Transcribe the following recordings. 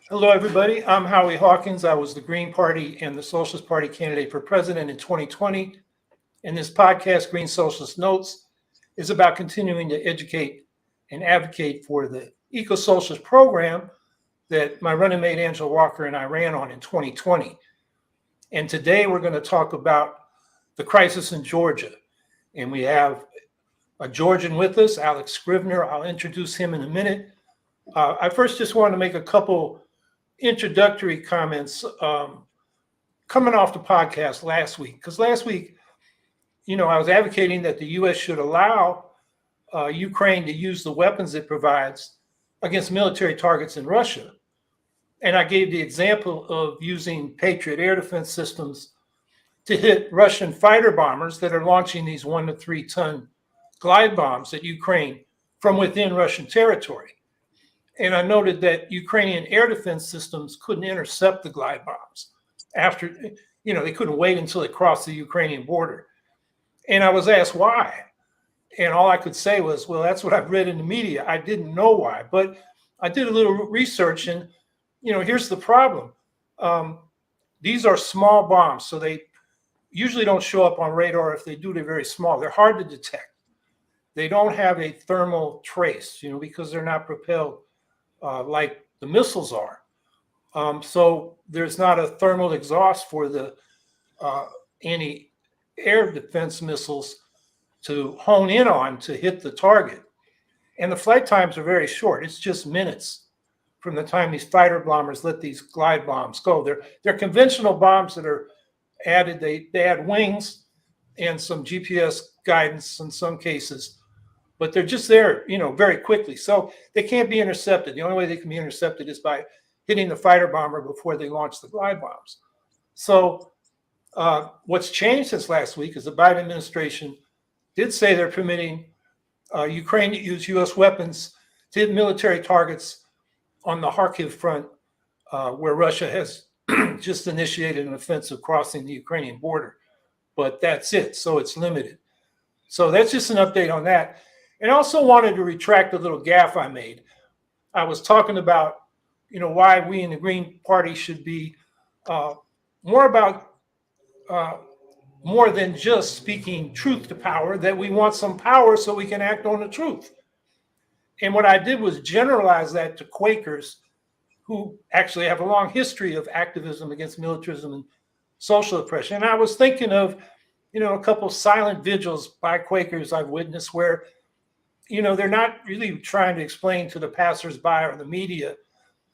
Hello, everybody. I'm Howie Hawkins. I was the Green Party and the Socialist Party candidate for president in 2020. And this podcast, Green Socialist Notes, is about continuing to educate and advocate for the eco-socialist program that my running mate Angela Walker and I ran on in 2020. And today we're going to talk about the crisis in Georgia. And we have a Georgian with us, Alex Scrivener. I'll introduce him in a minute. I first just want to make a couple introductory comments coming off the podcast last week. Because last week, I was advocating that the U.S. should allow Ukraine to use the weapons it provides against military targets in Russia. And I gave the example of using Patriot air defense systems to hit Russian fighter bombers that are launching these 1 to 3 ton glide bombs at Ukraine from within Russian territory. And I noted that Ukrainian air defense systems couldn't intercept the glide bombs after, they couldn't wait until they crossed the Ukrainian border. And I was asked why. And all I could say was, well, that's what I've read in the media. I didn't know why. But I did a little research and, here's the problem. These are small bombs, so they usually don't show up on radar. If they do, they're very small. They're hard to detect. They don't have a thermal trace, because they're not propelled like the missiles are. So there's not a thermal exhaust for the anti-air defense missiles to hone in on to hit the target. And the flight times are very short. It's just minutes from the time these fighter bombers let these glide bombs go. They're conventional bombs that are added. They add wings and some GPS guidance in some cases, but they're just there, very quickly. So they can't be intercepted. The only way they can be intercepted is by hitting the fighter bomber before they launch the glide bombs. So what's changed since last week is the Biden administration did say they're permitting Ukraine to use U.S. weapons to hit military targets on the Kharkiv front, where Russia has just initiated an offensive crossing the Ukrainian border. But that's it. So it's limited. So that's just an update on that. And I also wanted to retract a little gaffe I made. I was talking about, why we in the Green Party should be more than just speaking truth to power, that we want some power so we can act on the truth. And what I did was generalize that to Quakers who actually have a long history of activism against militarism and social oppression. And I was thinking of, a couple silent vigils by Quakers I've witnessed where they're not really trying to explain to the passersby or the media,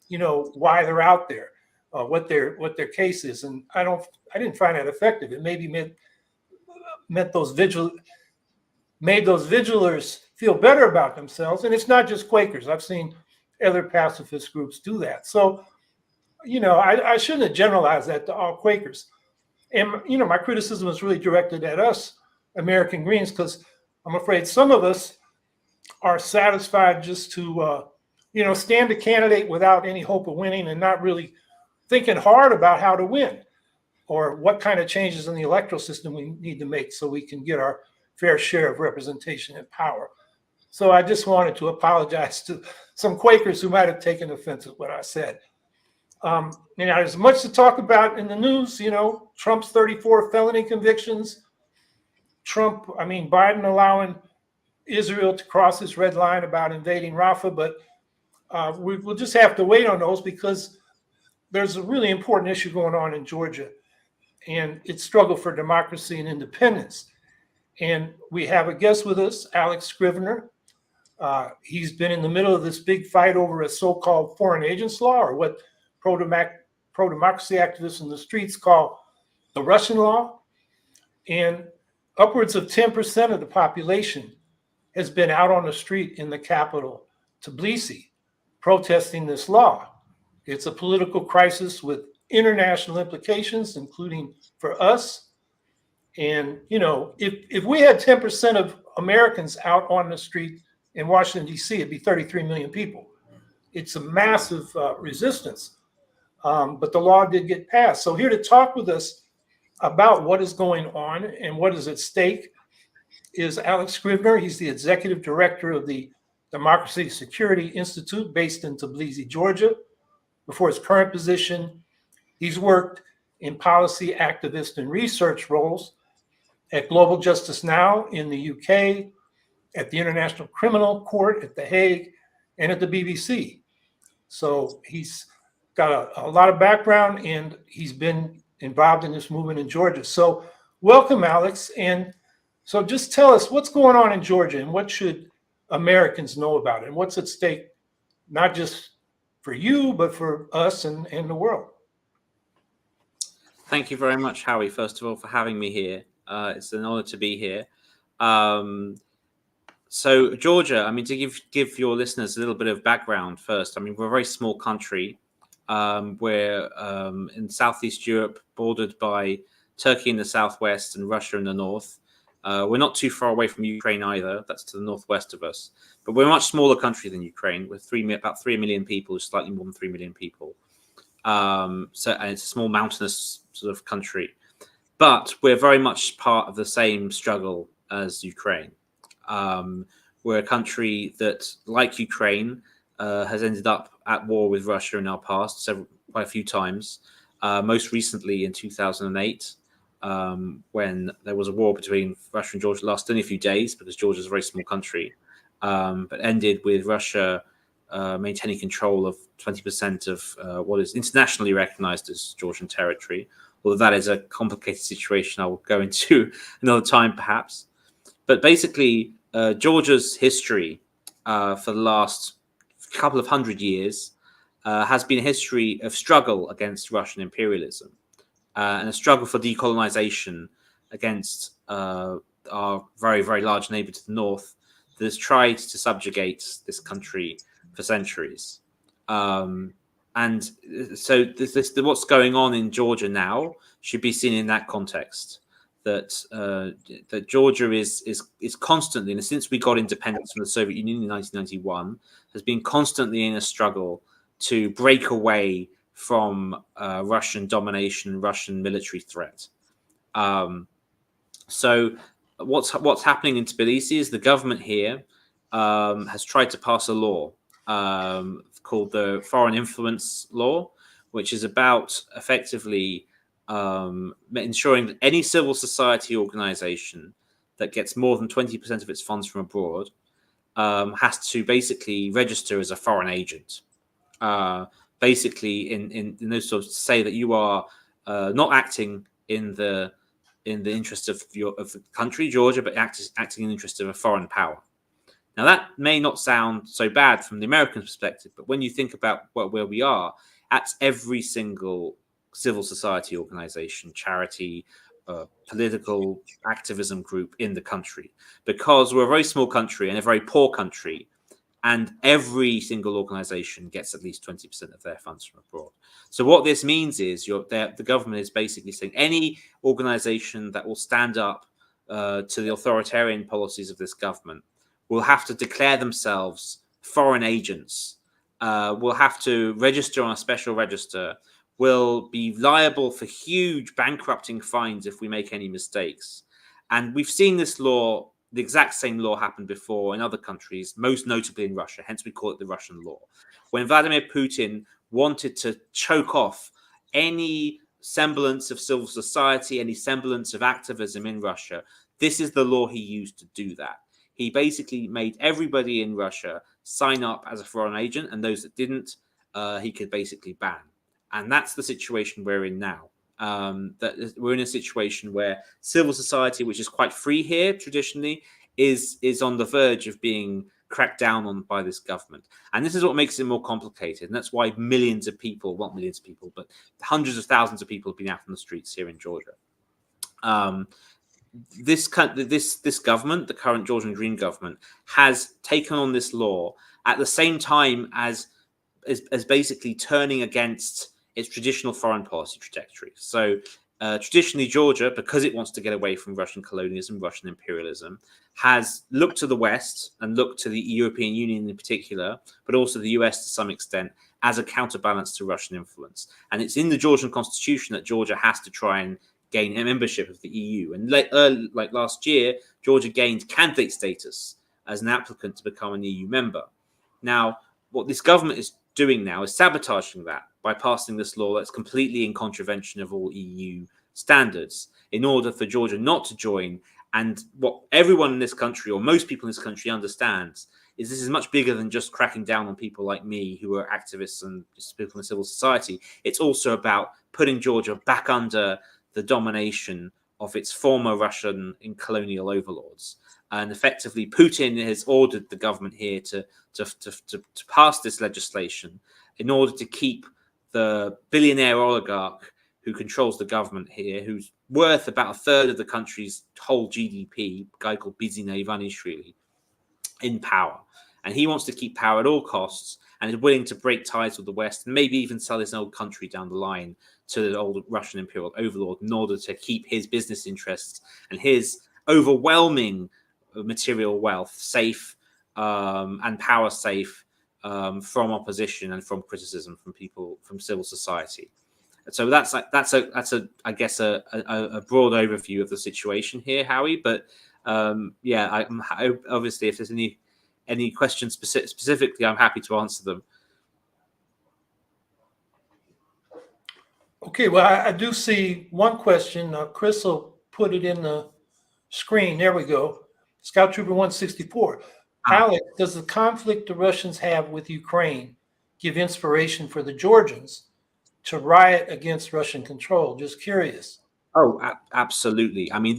why they're out there, what their case is. And I didn't find that effective. It maybe made those vigilers feel better about themselves. And it's not just Quakers. I've seen other pacifist groups do that. So, I shouldn't have generalized that to all Quakers. And, my criticism is really directed at us, American Greens, because I'm afraid some of us are satisfied just to, stand a candidate without any hope of winning and not really thinking hard about how to win or what kind of changes in the electoral system we need to make so we can get our fair share of representation and power. So I just wanted to apologize to some Quakers who might have taken offense at what I said. There's much to talk about in the news, Trump's 34 felony convictions, Biden allowing Israel to cross this red line about invading Rafah, but we'll just have to wait on those because there's a really important issue going on in Georgia, and it's struggle for democracy and independence. And we have a guest with us, Alex Scrivener. He's been in the middle of this big fight over a so-called foreign agents law, or what pro-democracy activists in the streets call the Russian law. And upwards of 10% of the population has been out on the street in the capital, Tbilisi, protesting this law. It's a political crisis with international implications, including for us. And, if we had 10% of Americans out on the street in Washington, D.C., it'd be 33 million people. It's a massive resistance. But the law did get passed. So here to talk with us about what is going on and what is at stake is Alex Scrivener. He's the executive director of the Democracy Security Institute based in Tbilisi, Georgia. Before his current position, he's worked in policy activist and research roles at Global Justice Now in the UK, at the International Criminal Court at The Hague, and at the BBC. So he's got a lot of background, and he's been involved in this movement in Georgia. So welcome, Alex. And so just tell us what's going on in Georgia and what should Americans know about it, and what's at stake, not just for you, but for us and the world. Thank you very much, Howie, first of all, for having me here. It's an honor to be here. So Georgia, I mean, to give your listeners a little bit of background first, I mean, we're a very small country. We're in Southeast Europe, bordered by Turkey in the southwest and Russia in the north. We're not too far away from Ukraine either. That's to the northwest of us. But we're a much smaller country than Ukraine. We're about 3 million people, slightly more than 3 million people. And it's a small mountainous sort of country. But we're very much part of the same struggle as Ukraine. We're a country that, like Ukraine, has ended up at war with Russia in our past quite a few times. Most recently in 2008, when there was a war between Russia and Georgia. Lasted only a few days because Georgia is a very small country, but ended with Russia maintaining control of 20% of what is internationally recognized as Georgian territory. Although that is a complicated situation I will go into another time, perhaps. But basically, Georgia's history for the last couple of hundred years has been a history of struggle against Russian imperialism and a struggle for decolonization against our very, very large neighbor to the north that has tried to subjugate this country for centuries. And so what's going on in Georgia now should be seen in that context. That Georgia is constantly, and since we got independence from the Soviet Union in 1991, has been constantly in a struggle to break away from Russian domination, Russian military threat. So what's happening in Tbilisi is the government here has tried to pass a law called the Foreign Influence Law, which is about effectively ensuring that any civil society organization that gets more than 20% of its funds from abroad has to basically register as a foreign agent. Basically, in those sorts, to say that you are not acting in the interest of the country, Georgia, but acting in the interest of a foreign power. Now, that may not sound so bad from the American perspective, but when you think about where we are, that's every single civil society organization, charity, political activism group in the country, because we're a very small country and a very poor country, and every single organization gets at least 20% of their funds from abroad. So what this means is the government is basically saying any organization that will stand up to the authoritarian policies of this government will have to declare themselves foreign agents, will have to register on a special register, will be liable for huge bankrupting fines if we make any mistakes. And we've seen this law, the exact same law, happen before in other countries, most notably in Russia, hence we call it the Russian law. When Vladimir Putin wanted to choke off any semblance of civil society, any semblance of activism in Russia, this is the law he used to do that. He basically made everybody in Russia sign up as a foreign agent, and those that didn't, he could basically ban. And that's the situation we're in now. That we're in a situation where civil society, which is quite free here traditionally, is on the verge of being cracked down on by this government. And this is what makes it more complicated. And that's why millions of people, not millions of people, but hundreds of thousands of people have been out on the streets here in Georgia. This government, the current Georgian Green government, has taken on this law at the same time as basically turning against its traditional foreign policy trajectory. So traditionally, Georgia, because it wants to get away from Russian colonialism, Russian imperialism, has looked to the West and looked to the European Union in particular, but also the US to some extent, as a counterbalance to Russian influence. And it's in the Georgian constitution that Georgia has to try and gain a membership of the EU. And like last year, Georgia gained candidate status as an applicant to become an EU member. Now, what this government is doing now is sabotaging that by passing this law that's completely in contravention of all EU standards in order for Georgia not to join. And what everyone in this country, or most people in this country, understands is this is much bigger than just cracking down on people like me who are activists and just people in civil society. It's also about putting Georgia back under the domination of its former Russian and colonial overlords. And effectively, Putin has ordered the government here to pass this legislation in order to keep the billionaire oligarch who controls the government here, who's worth about a third of the country's whole GDP, a guy called Bidzina Ivanishvili, in power. And he wants to keep power at all costs and is willing to break ties with the West and maybe even sell his old country down the line to the old Russian imperial overlord in order to keep his business interests and his overwhelming material wealth safe and power safe from opposition and from criticism from people, from civil society. So that's a I guess a broad overview of the situation here, Howie. But obviously, if there's any questions specifically, I'm happy to answer them. Okay, well, I do see one question. Chris will put it in the screen. There we go. Scout Trooper 164. Alex, does the conflict the Russians have with Ukraine give inspiration for the Georgians to riot against Russian control? Just curious. Oh, absolutely. I mean,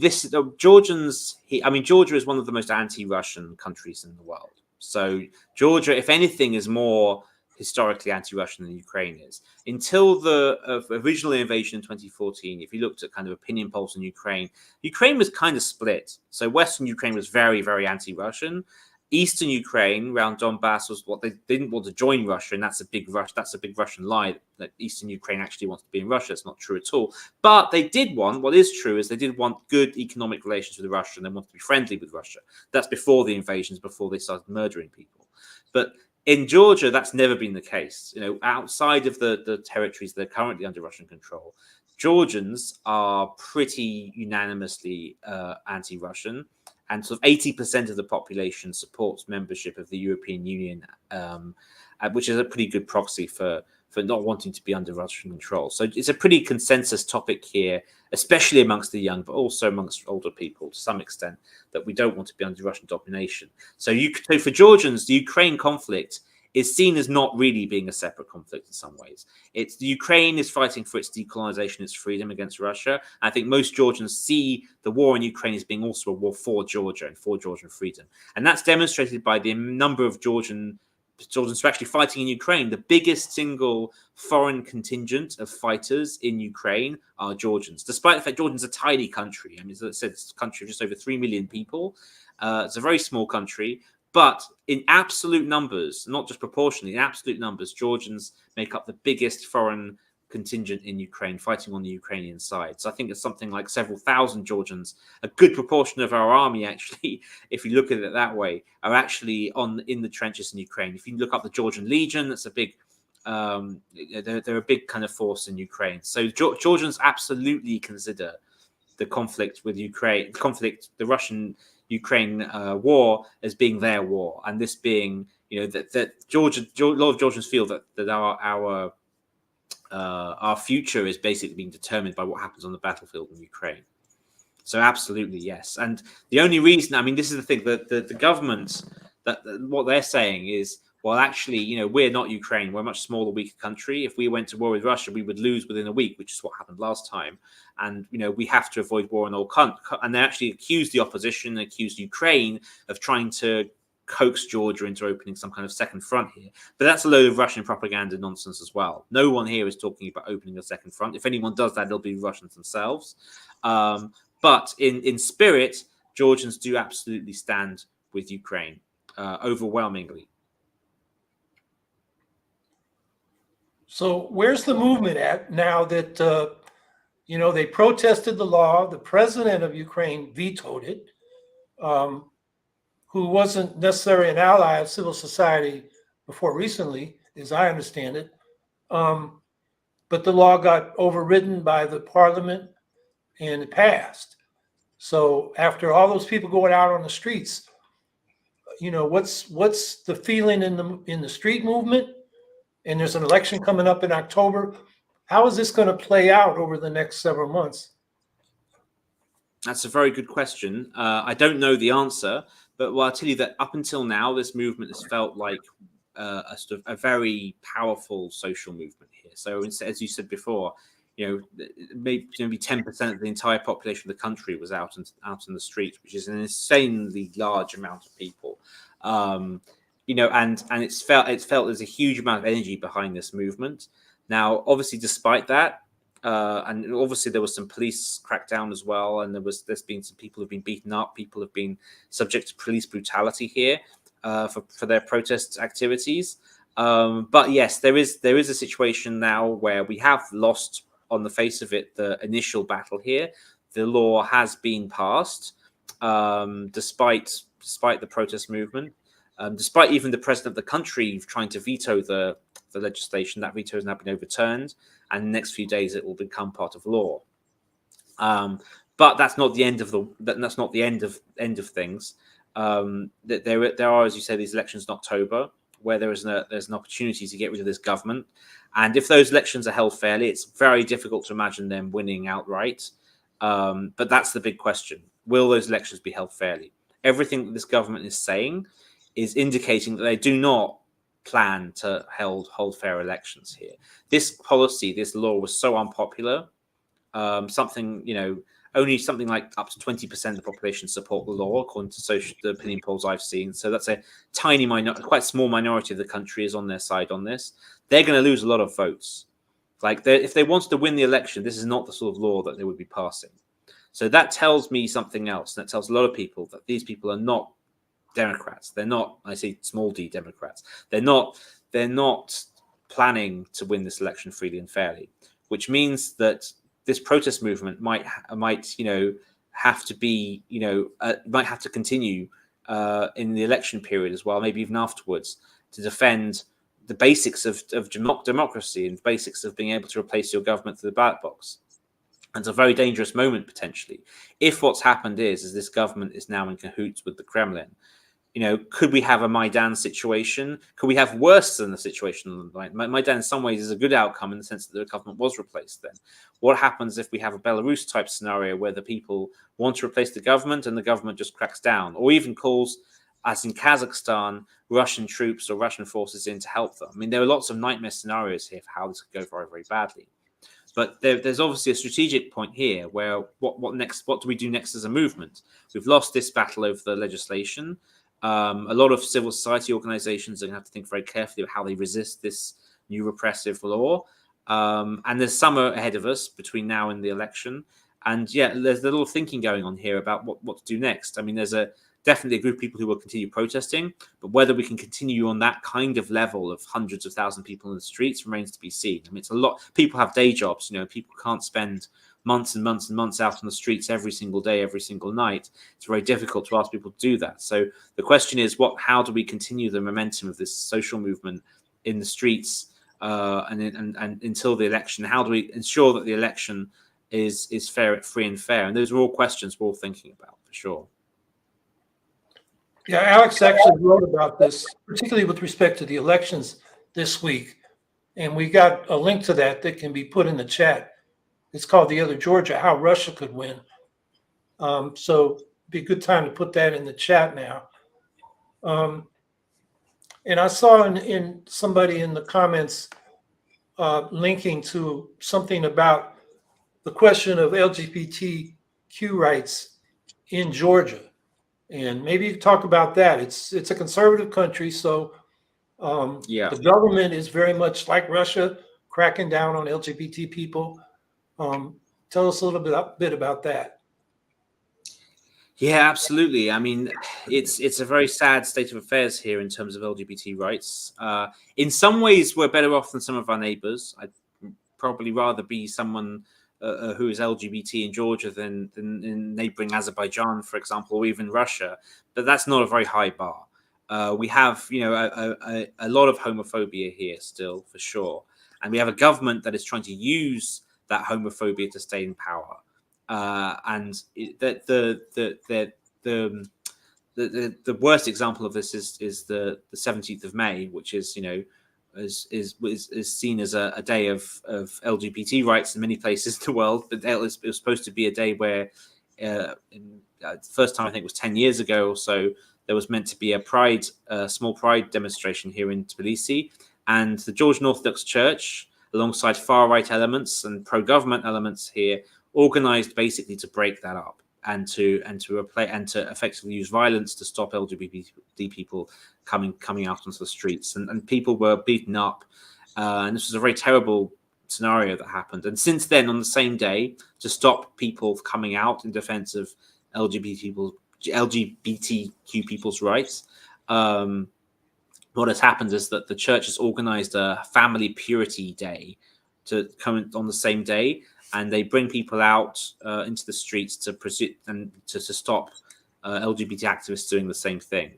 Georgia is one of the most anti-Russian countries in the world. So Georgia, if anything, is more historically anti-Russian than Ukraine is. Until the original invasion in 2014, if you looked at kind of opinion polls in Ukraine, Ukraine was kind of split. So Western Ukraine was very, very anti-Russian. Eastern Ukraine, around Donbass, was what they didn't want to join Russia, and that's a big Russian lie that Eastern Ukraine actually wants to be in Russia. It's not true at all. But they did want, what is true is they did want good economic relations with Russia, and they want to be friendly with Russia. That's before the invasions, before they started murdering people. But in Georgia, that's never been the case. You know, outside of the territories that are currently under Russian control, Georgians are pretty unanimously anti-Russian. And sort of 80% of the population supports membership of the European Union, which is a pretty good proxy for not wanting to be under Russian control. So it's a pretty consensus topic here, especially amongst the young, but also amongst older people to some extent, that we don't want to be under Russian domination. So for Georgians, the Ukraine conflict is seen as not really being a separate conflict in some ways. It's the Ukraine is fighting for its decolonization, its freedom against Russia. I think most Georgians see the war in Ukraine as being also a war for Georgia and for Georgian freedom. And that's demonstrated by the number of Georgians who are actually fighting in Ukraine. The biggest single foreign contingent of fighters in Ukraine are Georgians, despite the fact Jordan's a tiny country. I mean, as I said, it's a country of just over 3 million people. It's a very small country. But in absolute numbers, not just proportionally, in absolute numbers, Georgians make up the biggest foreign contingent in Ukraine, fighting on the Ukrainian side. So I think it's something like several thousand Georgians, a good proportion of our army, actually, if you look at it that way, are actually in the trenches in Ukraine. If you look up the Georgian Legion, that's a big, they're a big kind of force in Ukraine. So Georgians absolutely consider the conflict with Ukraine, the Russian Ukraine war as being their war, and this being, that a lot of Georgians feel that our future is basically being determined by what happens on the battlefield in Ukraine. So absolutely, yes. And the only reason, I mean, this is the thing, that the government, that what they're saying is, well, actually, we're not Ukraine. We're a much smaller, weaker country. If we went to war with Russia, we would lose within a week, which is what happened last time. And, we have to avoid war in all countries. And they actually accused the opposition, accused Ukraine of trying to coax Georgia into opening some kind of second front here. But that's a load of Russian propaganda nonsense as well. No one here is talking about opening a second front. If anyone does that, it'll be Russians themselves. But in spirit, Georgians do absolutely stand with Ukraine, overwhelmingly. So where's the movement at now that, they protested the law? The president of Ukraine vetoed it, who wasn't necessarily an ally of civil society before recently, as I understand it. But the law got overridden by the parliament and it passed. So after all those people going out on the streets, what's the feeling in the street movement? and there's an election coming up in October. How is this going to play out over the next several months? That's a very good question. I don't know the answer, but I'll tell you that up until now, this movement has felt like a sort of a very powerful social movement here. So, as you said before, maybe 10% of the entire population of the country was out in the streets, which is an insanely large amount of people. And it's felt there's a huge amount of energy behind this movement. Now, obviously, despite that, and obviously there was some police crackdown as well, and there's been some people who've been beaten up. People have been subject to police brutality here for their protest activities. But yes, there is a situation now where we have lost, on the face of it, the initial battle here. The law has been passed, despite the protest movement, despite even the president of the country trying to veto the legislation. That veto has now been overturned, and in the next few days it will become part of law. But that's not the end of end of things. There are, as you say, these elections in October, where there's an opportunity to get rid of this government. And if those elections are held fairly, it's very difficult to imagine them winning outright. But that's the big question. Will those elections be held fairly? Everything that this government is saying is indicating that they do not plan to hold fair elections here. This policy, this law was so unpopular. Only something like up to 20% of the population support the law, according to the opinion polls I've seen. So that's a tiny quite small minority of the country is on their side on this. They're going to lose a lot of votes. If they wanted to win the election, this is not the sort of law that they would be passing. So that tells me something else. And that tells a lot of people that these people are not Democrats. They're not, I say small d Democrats. They're not planning to win this election freely and fairly, which means that this protest movement might have to continue in the election period as well, maybe even afterwards, to defend the basics of democracy and the basics of being able to replace your government through the ballot box. And it's a very dangerous moment potentially if what's happened is this government is now in cahoots with the Kremlin. Could we have a Maidan situation? Could we have worse than the situation? Maidan, in some ways, is a good outcome in the sense that the government was replaced then. What happens if we have a Belarus type scenario where the people want to replace the government and the government just cracks down, or even calls, as in Kazakhstan, Russian troops or Russian forces in to help them? I mean, there are lots of nightmare scenarios here for how this could go very, very badly. But there's obviously a strategic point here where what next? What do we do next as a movement? We've lost this battle over the legislation. A lot of civil society organizations are going to have to think very carefully about how they resist this new repressive law. And there's summer ahead of us between now and the election. And yeah, there's a little thinking going on here about what to do next. I mean, there's definitely a group of people who will continue protesting, but whether we can continue on that kind of level of hundreds of thousands of people in the streets remains to be seen. I mean, it's a lot. People have day jobs. People can't spend months and months and months out on the streets every single day, every single night. It's very difficult to ask people to do that. So the question is, how do we continue the momentum of this social movement in the streets and until the election? How do we ensure that the election is fair, free and fair? And those are all questions we're all thinking about for sure. Yeah, Alex actually wrote about this, particularly with respect to the elections this week. And we got a link to that can be put in the chat. It's called The Other Georgia, How Russia Could Win. So it'd be a good time to put that in the chat now. And I saw in somebody in the comments linking to something about the question of LGBTQ rights in Georgia. And maybe you could talk about that. It's a conservative country, so the government is very much like Russia, cracking down on LGBT people. Tell us a little bit about that. Yeah, absolutely. I mean, it's a very sad state of affairs here in terms of LGBT rights. In some ways, we're better off than some of our neighbors. I'd probably rather be someone who is LGBT in Georgia than in neighboring Azerbaijan, for example, or even Russia. But that's not a very high bar. We have, a lot of homophobia here still, for sure. And we have a government that is trying to use that homophobia to stay in power. And the worst example of this is the 17th of May, which is, is seen as a day of LGBT rights in many places in the world, but it was supposed to be a day where, the first time I think it was 10 years ago or so, there was meant to be a small pride demonstration here in Tbilisi, and the Georgian Orthodox Church, alongside far-right elements and pro-government elements here, organized basically to break that up and to effectively use violence to stop LGBT people coming out onto the streets, and people were beaten up, and this was a very terrible scenario that happened. And since then, on the same day, to stop people coming out in defense of LGBTQ people's rights, what has happened is that the church has organized a family purity day to come on the same day, and they bring people out into the streets to stop LGBT activists doing the same thing.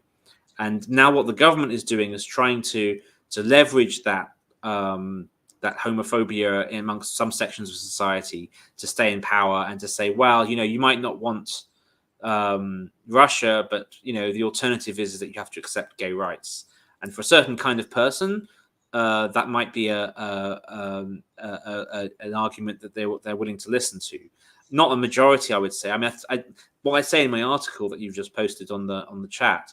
And now what the government is doing is trying to leverage that homophobia amongst some sections of society to stay in power and to say, well, you might not want Russia, but the alternative is that you have to accept gay rights. And for a certain kind of person, that might be an argument that they're willing to listen to. Not a majority, I would say. I mean, what I say in my article that you've just posted on the chat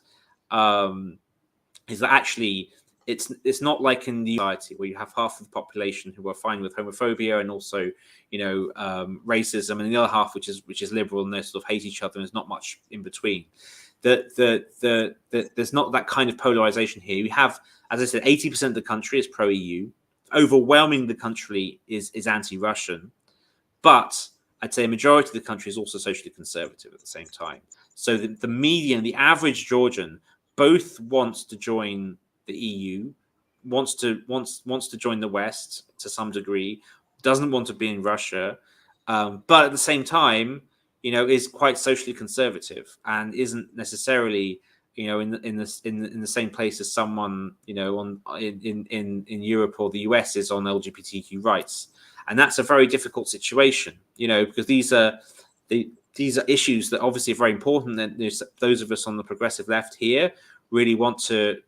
is that actually it's not like in the society where you have half of the population who are fine with homophobia and also racism, and the other half which is liberal, and they sort of hate each other, and there's not much in between. There's not that kind of polarization here. You have, as I said, 80% of the country is pro-EU. Overwhelming the country is anti-Russian, but I'd say a majority of the country is also socially conservative at the same time. So the median, the average Georgian, both wants to join the EU, wants to join the West to some degree, doesn't want to be in Russia, but at the same time, is quite socially conservative and isn't necessarily, in the same place as someone, in Europe or the US is on LGBTQ rights. And that's a very difficult situation, because these are issues that obviously are very important. And those of us on the progressive left here really want to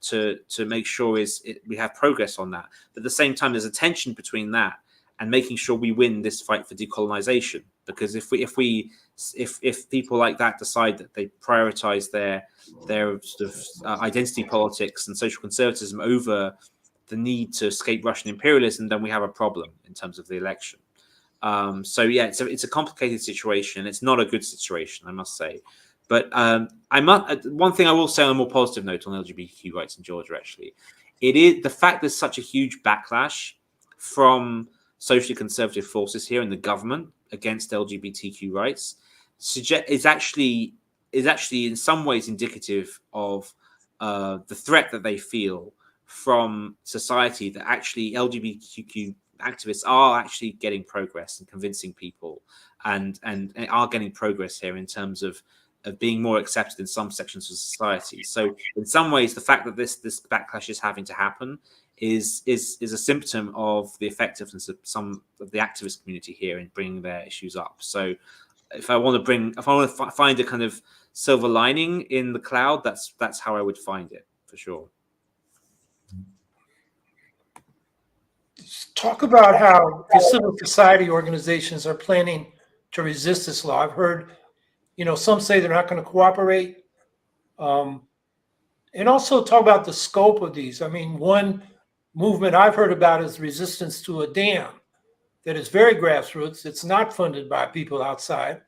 make sure we have progress on that. But at the same time, there's a tension between that and making sure we win this fight for decolonization. Because if people like that decide that they prioritize their sort of identity politics and social conservatism over the need to escape Russian imperialism, then we have a problem in terms of the election. So yeah, it's a complicated situation. It's not a good situation, I must say. But one thing I will say on a more positive note on LGBTQ rights in Georgia, actually, it is the fact there's such a huge backlash from socially conservative forces here in the government against LGBTQ rights is actually in some ways indicative of the threat that they feel from society, that actually LGBTQ activists are actually getting progress and convincing people and are getting progress here in terms of being more accepted in some sections of society. So in some ways, the fact that this backlash is having to happen is a symptom of the effectiveness of some of the activist community here in bringing their issues up. So if I want to find a kind of silver lining in the cloud, that's how I would find it, for sure. Talk about how the civil society organizations are planning to resist this law. I've heard, some say they're not going to cooperate. And also talk about the scope of these. I mean, one movement I've heard about is resistance to a dam that is very grassroots. It's not funded by people outside.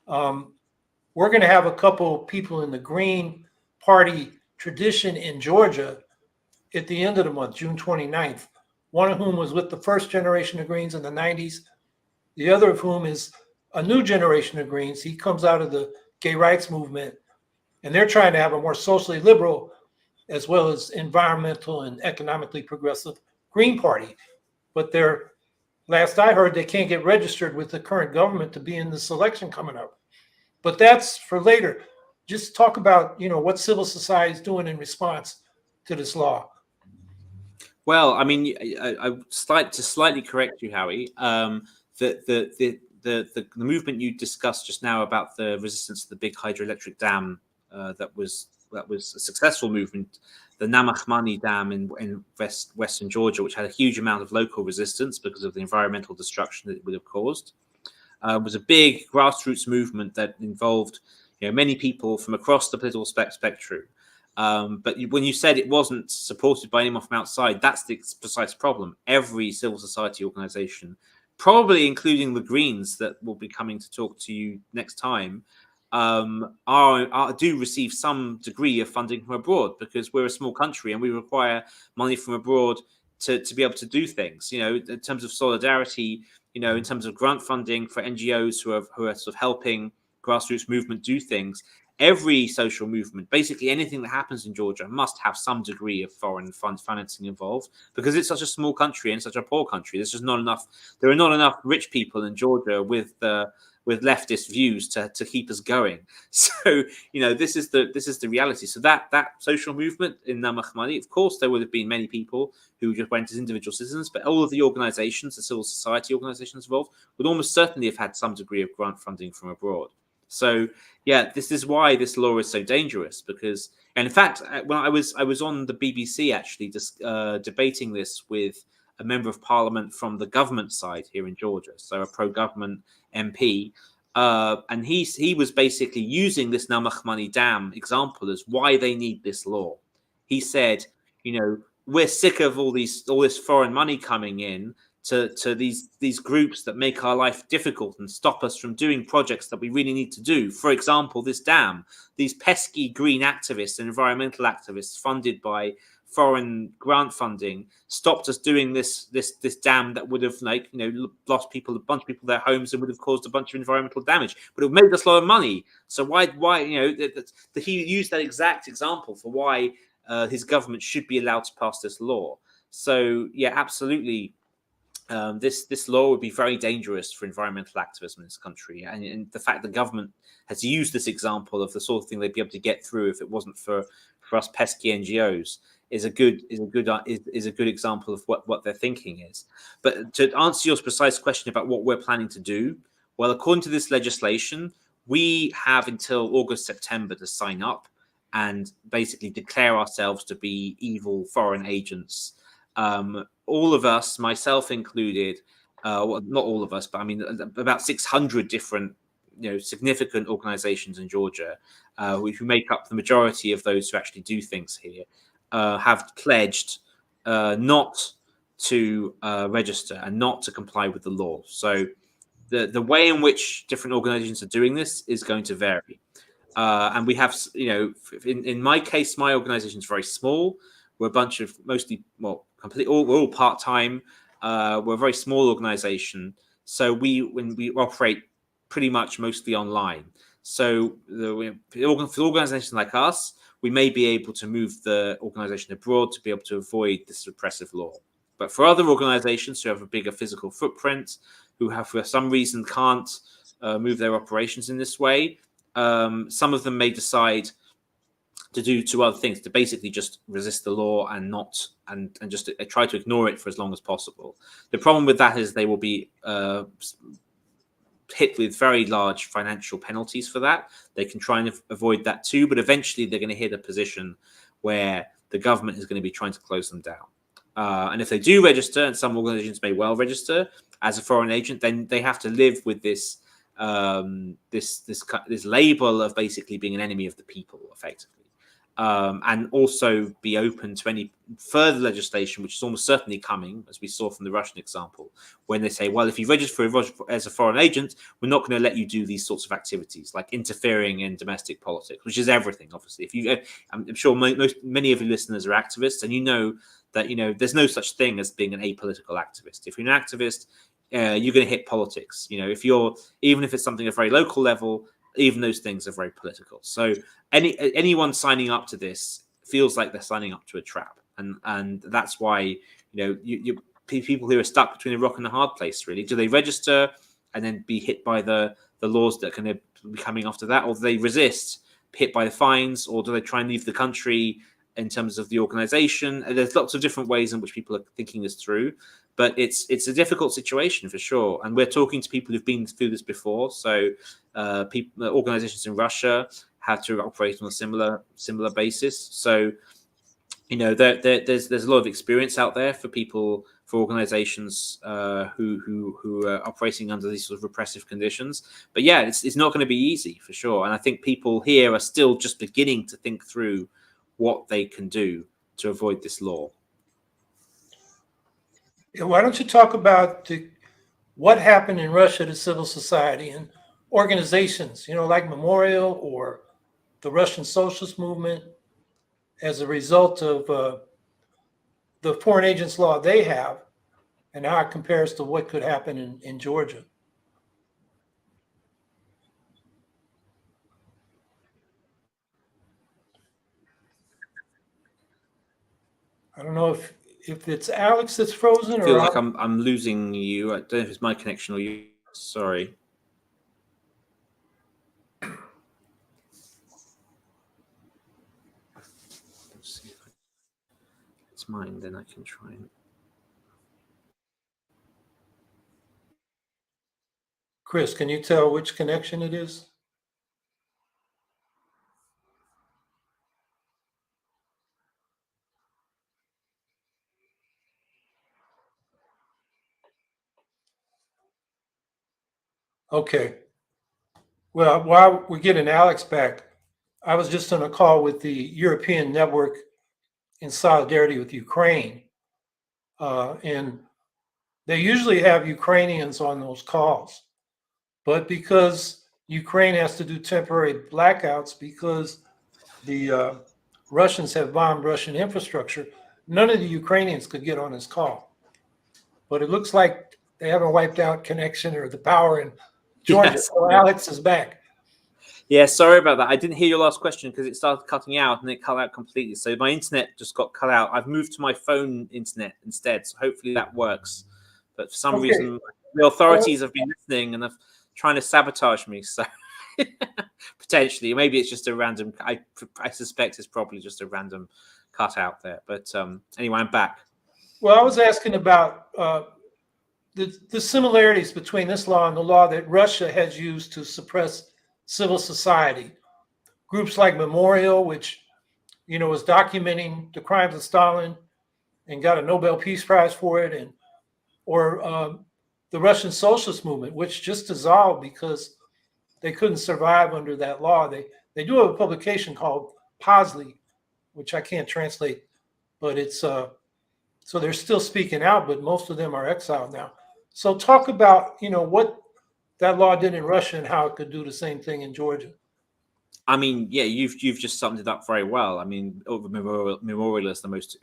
We're going to have a couple people in the Green Party tradition in Georgia at the end of the month, June 29th, one of whom was with the first generation of Greens in the 90s, the other of whom is a new generation of Greens. He comes out of the gay rights movement, and they're trying to have a more socially liberal as well as environmental and economically progressive Green Party. But last I heard, they can't get registered with the current government to be in this election coming up. But that's for later. Just talk about, what civil society is doing in response to this law. Well, I mean, I slightly correct you, Howie. The movement you discussed just now about the resistance to the big hydroelectric dam that was a successful movement. the Namakhmani Dam in western Georgia, which had a huge amount of local resistance because of the environmental destruction that it would have caused. Was a big grassroots movement that involved many people from across the political spectrum. But when you said it wasn't supported by anyone from outside, that's the precise problem. Every civil society organization, probably including the Greens that will be coming to talk to you next time, do receive some degree of funding from abroad, because we're a small country and we require money from abroad to be able to do things. In terms of solidarity, in terms of grant funding for NGOs who are sort of helping grassroots movement do things. Every social movement, basically anything that happens in Georgia, must have some degree of foreign financing involved, because it's such a small country and such a poor country. There's just not enough. There are not enough rich people in Georgia with leftist views to keep us going. So this is the reality. So that social movement in Namakhmani, of course, there would have been many people who just went as individual citizens, but all of the organizations, the civil society organizations involved, would almost certainly have had some degree of grant funding from abroad. So this is why this law is so dangerous, because, and in fact, when I was on the BBC actually just debating this with a member of parliament from the government side here in Georgia, so a pro-government MP, and he was basically using this Namakhmani Dam example as why they need this law. He said, we're sick of all this foreign money coming in to these groups that make our life difficult and stop us from doing projects that we really need to do. For example, this dam, these pesky green activists and environmental activists funded by foreign grant funding stopped us doing this dam that would have lost a bunch of people their homes and would have caused a bunch of environmental damage, but it would have made us a lot of money. So why he used that exact example for why his government should be allowed to pass this law. So absolutely. This law would be very dangerous for environmental activism in this country, and the fact the government has used this example of the sort of thing they'd be able to get through if it wasn't for us pesky NGOs is a good example of what their thinking is. But to answer your precise question about what we're planning to do, well, according to this legislation, we have until September to sign up and basically declare ourselves to be evil foreign agents. All of us, myself included, well, not all of us, but I mean about 600 different, significant organizations in Georgia, who make up the majority of those who actually do things here, have pledged not to register and not to comply with the law. So the way in which different organizations are doing this is going to vary. And we have, in my case, my organization is very small. We're a bunch of we're all part-time. We're a very small organization. So we operate pretty much mostly online. So for organizations like us, we may be able to move the organization abroad to be able to avoid this repressive law. But for other organizations who have a bigger physical footprint, who have for some reason can't move their operations in this way, some of them may decide to do two other things, to basically just resist the law and just try to ignore it for as long as possible. The problem with that is they will be hit with very large financial penalties for that. They can try and avoid that too, but eventually they're going to hit a position where the government is going to be trying to close them down. And if they do register, and some organizations may well register as a foreign agent, then they have to live with this this label of basically being an enemy of the people, effectively. And also be open to any further legislation, which is almost certainly coming, as we saw from the Russian example, when they say, well, if you register as a foreign agent, we're not going to let you do these sorts of activities, like interfering in domestic politics, which is everything, obviously. I'm sure many of your listeners are activists, and you know that there's no such thing as being an apolitical activist. If you're an activist, you're going to hit politics. Even if it's something at a very local level, even those things are very political. So anyone signing up to this feels like they're signing up to a trap, and that's why people who are stuck between a rock and a hard place. Really, do they register and then be hit by the laws that are going to be coming after that, or do they resist, hit by the fines, or do they try and leave the country in terms of the organization? And there's lots of different ways in which people are thinking this through. But it's a difficult situation for sure, and we're talking to people who've been through this before. So, organizations in Russia have to operate on a similar basis. So, there's a lot of experience out there for people, for organizations who are operating under these sort of repressive conditions. But yeah, it's not going to be easy for sure. And I think people here are still just beginning to think through what they can do to avoid this law. Why don't you talk about what happened in Russia to civil society and organizations, like Memorial or the Russian Socialist Movement, as a result of the foreign agents law they have, and how it compares to what could happen in Georgia? I don't know if it's Alex that's frozen I or feel like I'm losing you. I don't know if it's my connection or you. Sorry. Let's see if it's mine, then I can try and. Chris, can you tell which connection it is? Okay. Well, while we're getting Alex back, I was just on a call with the European Network in Solidarity with Ukraine. And they usually have Ukrainians on those calls. But because Ukraine has to do temporary blackouts because the Russians have bombed Russian infrastructure, none of the Ukrainians could get on this call. But it looks like they haven't wiped out connection or the power in Georgia. Yes. So Alex is back. Yeah, sorry about that. I didn't hear your last question because it started cutting out and it cut out completely. So my internet just got cut out. I've moved to my phone internet instead. So hopefully that works. But for some reason, the authorities have been listening and are trying to sabotage me. So potentially, maybe it's just a random. I suspect it's probably just a random cut out there. But anyway, I'm back. Well, I was asking about the similarities between this law and the law that Russia has used to suppress civil society. Groups like Memorial, which was documenting the crimes of Stalin and got a Nobel Peace Prize for it, or the Russian Socialist Movement, which just dissolved because they couldn't survive under that law. They do have a publication called Posly, which I can't translate, but it's so they're still speaking out, but most of them are exiled now. So talk about what that law did in Russia and how it could do the same thing in Georgia. I mean, yeah, you've just summed it up very well. I mean, Memorial is the most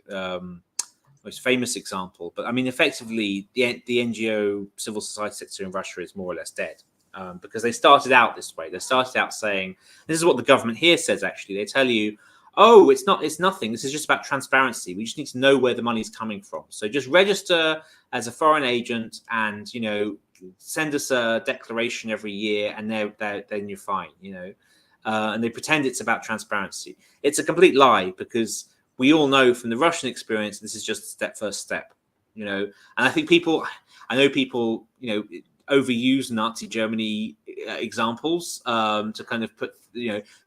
famous example, but I mean, effectively, the NGO civil society sector in Russia is more or less dead because they started out this way. They started out saying, "This is what the government here says." Actually, they tell you, "Oh, it's nothing. This is just about transparency. We just need to know where the money is coming from. So just register as a foreign agent, and send us a declaration every year, and then you're fine." And they pretend it's about transparency. It's a complete lie because we all know from the Russian experience this is just the first step. And I think I know people, overuse Nazi Germany examples to kind of put,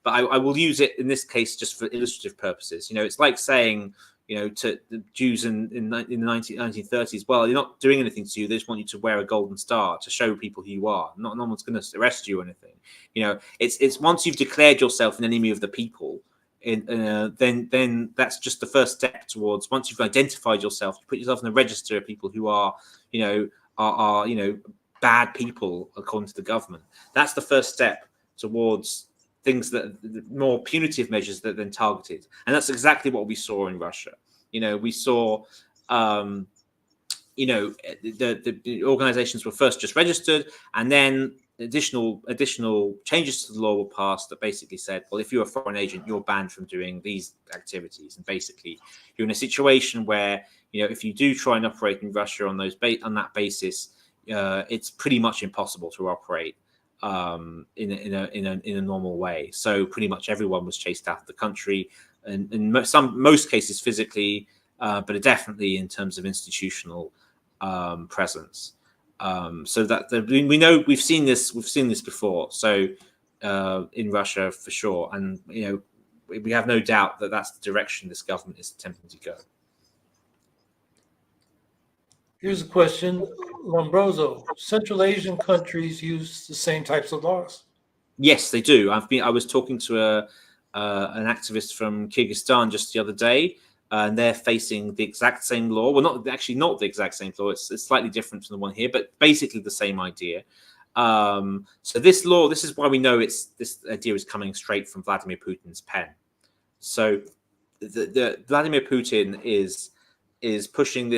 but I will use it in this case just for illustrative purposes. It's like saying, to the Jews in the 1930s, well, you're not doing anything to you. They just want you to wear a golden star to show people who you are. No one's going to arrest you or anything. It's once you've declared yourself an enemy of the people, then that's just the first step towards. Once you've identified yourself, you put yourself in the register of people who are bad people according to the government. That's the first step towards things that more punitive measures that then targeted, and that's exactly what we saw in Russia. We saw, the organizations were first just registered, and then additional changes to the law were passed that basically said, well, if you're a foreign agent, you're banned from doing these activities, and basically you're in a situation where if you do try and operate in Russia on that basis, it's pretty much impossible to operate in a normal way. So pretty much everyone was chased out of the country, and in most cases physically, but definitely in terms of institutional presence. So that we know we've seen this before. So in Russia for sure, and we have no doubt that that's the direction this government is attempting to go. Here's a question, Lombroso. Central Asian countries use the same types of laws? Yes, they do. I was talking to an activist from Kyrgyzstan just the other day, and they're facing the exact same law. Well, not the exact same law. It's slightly different from the one here, but basically the same idea. So this law, this is why we know this idea is coming straight from Vladimir Putin's pen. So the Vladimir Putin is pushing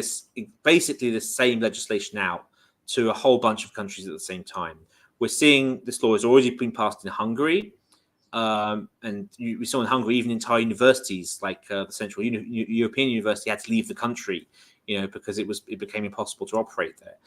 basically the same legislation out to a whole bunch of countries at the same time. We're seeing this law has already been passed in Hungary, and we saw in Hungary even entire universities like the Central European University had to leave the country, because it became impossible to operate there.